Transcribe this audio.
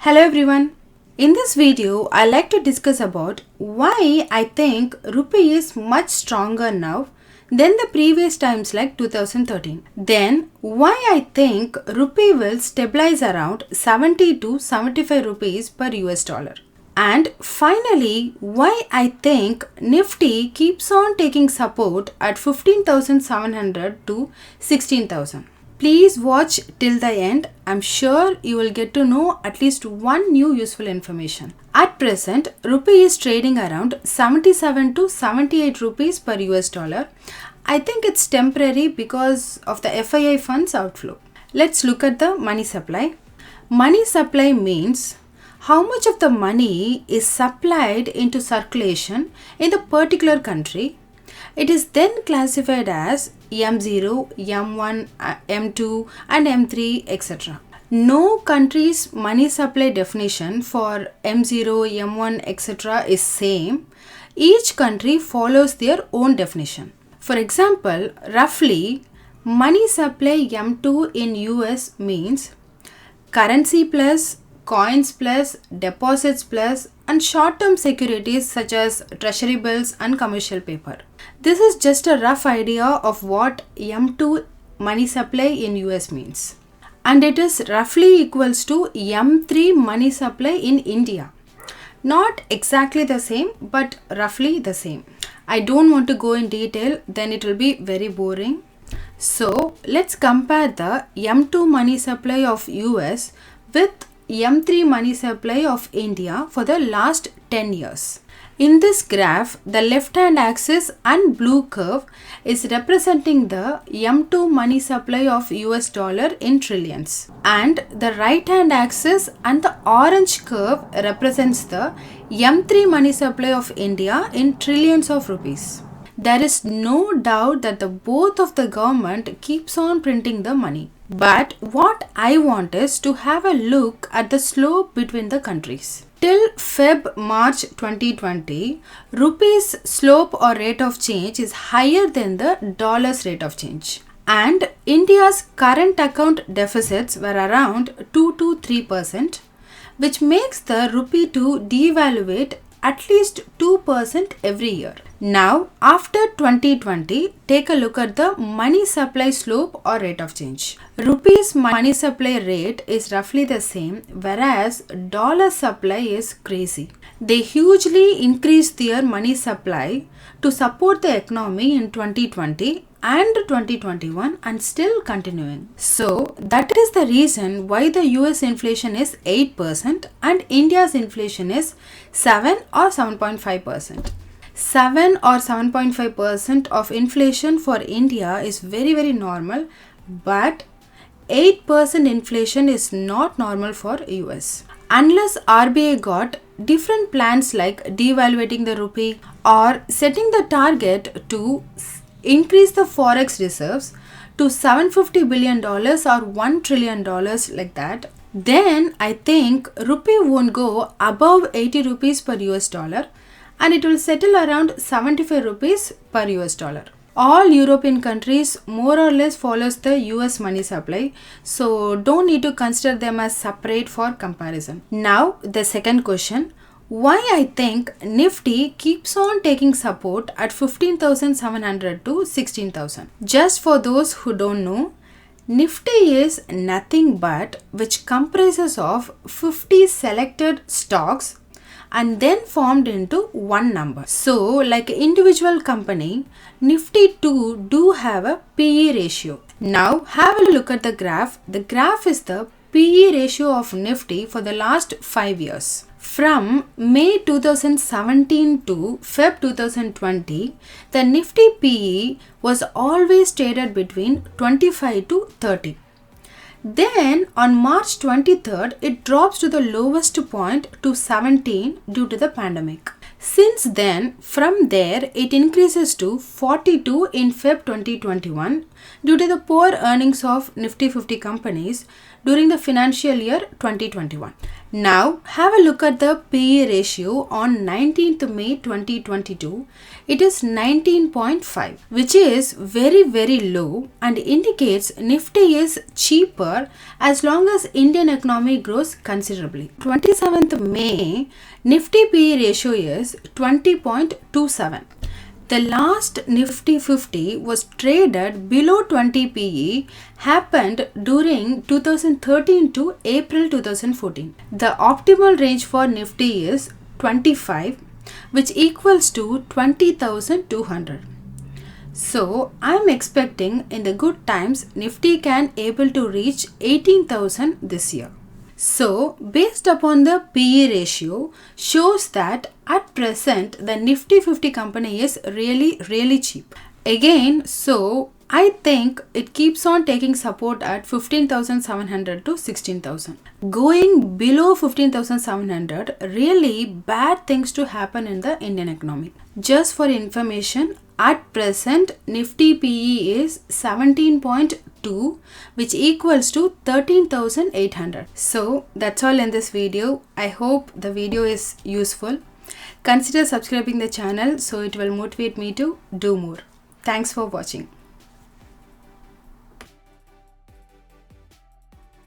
Hello everyone. In this video, I like to discuss about why I think rupee is much stronger now than the previous times like 2013. Then why I think rupee will stabilize around 70 to 75 rupees per US dollar. And finally, why I think Nifty keeps on taking support at 15,700 to 16,000. Please watch till the end. I'm sure you will get to know at least one new useful information. At present, rupee is trading around 77 to 78 rupees per US dollar. I think it's temporary because of the FII funds outflow. Let's look at the money supply. Money supply means how much of the money is supplied into circulation in the particular country. It is then classified as M0, M1, M2 and M3 etc. No country's money supply definition for M0, M1 etc. is same. Each country follows their own definition. For example, roughly money supply M2 in US means currency plus, coins plus, deposits plus and short-term securities such as treasury bills and commercial paper. This is just a rough idea of what M2 money supply in US means. And it is roughly equals to M3 money supply in India. Not exactly the same, but roughly the same. I don't want to go in detail, then it will be very boring. So let's compare the M2 money supply of US with M3 money supply of India for the last 10 years. In this graph, the left-hand axis and blue curve is representing the M2 money supply of US dollar in trillions. And the right-hand axis and the orange curve represents the M3 money supply of India in trillions of rupees. There is no doubt that the both of the government keeps on printing the money. But what I want is to have a look at the slope between the countries. Till Feb-March 2020, rupee's slope or rate of change is higher than the dollar's rate of change. And India's current account deficits were around 2 to 3%, which makes the rupee to devaluate at least 2% every year. Now, after 2020, take a look at the money supply slope or rate of change. Rupee's money supply rate is roughly the same, whereas dollar supply is crazy. They hugely increased their money supply to support the economy in 2020 and 2021 and still continuing. So that is the reason why the US inflation is 8% and India's inflation is 7 or 7.5%. 7 or 7.5% of inflation for India is very normal, but 8% inflation is not normal for US. Unless RBI got different plans like devaluating the rupee or setting the target to increase the forex reserves to $750 billion or $1 trillion like that, then I think rupee won't go above 80 rupees per US dollar and it will settle around 75 rupees per US dollar. All European countries more or less follows the US money supply, so don't need to consider them as separate for comparison. Now the second question, why I think Nifty keeps on taking support at 15,700 to 16,000. Just for those who don't know, Nifty is nothing but which comprises of 50 selected stocks and then formed into one number. So like individual company, Nifty too do have a PE ratio. Now have a look at the graph. The graph is the PE ratio of Nifty for the last 5 years. From May 2017 to Feb 2020, the Nifty PE was always traded between 25 to 30. Then on March 23rd, it drops to the lowest point to 17 due to the pandemic. Since then, from there, it increases to 42 in Feb 2021 due to the poor earnings of Nifty 50 companies during the financial year 2021. Now have a look at the PE ratio on 19th May 2022. It is 19.5, which is very low and indicates Nifty is cheaper as long as Indian economy grows considerably. 27th May, Nifty PE ratio is 20.27. The last Nifty 50 was traded below 20 PE happened during 2013 to April 2014. The optimal range for Nifty is 25, which equals to 20,200. So I am expecting in the good times Nifty can able to reach 18,000 this year. So, based upon the PE ratio, shows that at present the Nifty 50 company is really cheap. Again, so I think it keeps on taking support at 15,700 to 16,000. Going below 15,700, really bad things to happen in the Indian economy. Just for information, at present Nifty PE is 17.2, which equals to 13,800. So that's all in this video. I hope the video is useful. Consider subscribing the channel so it will motivate me to do more. Thanks for watching.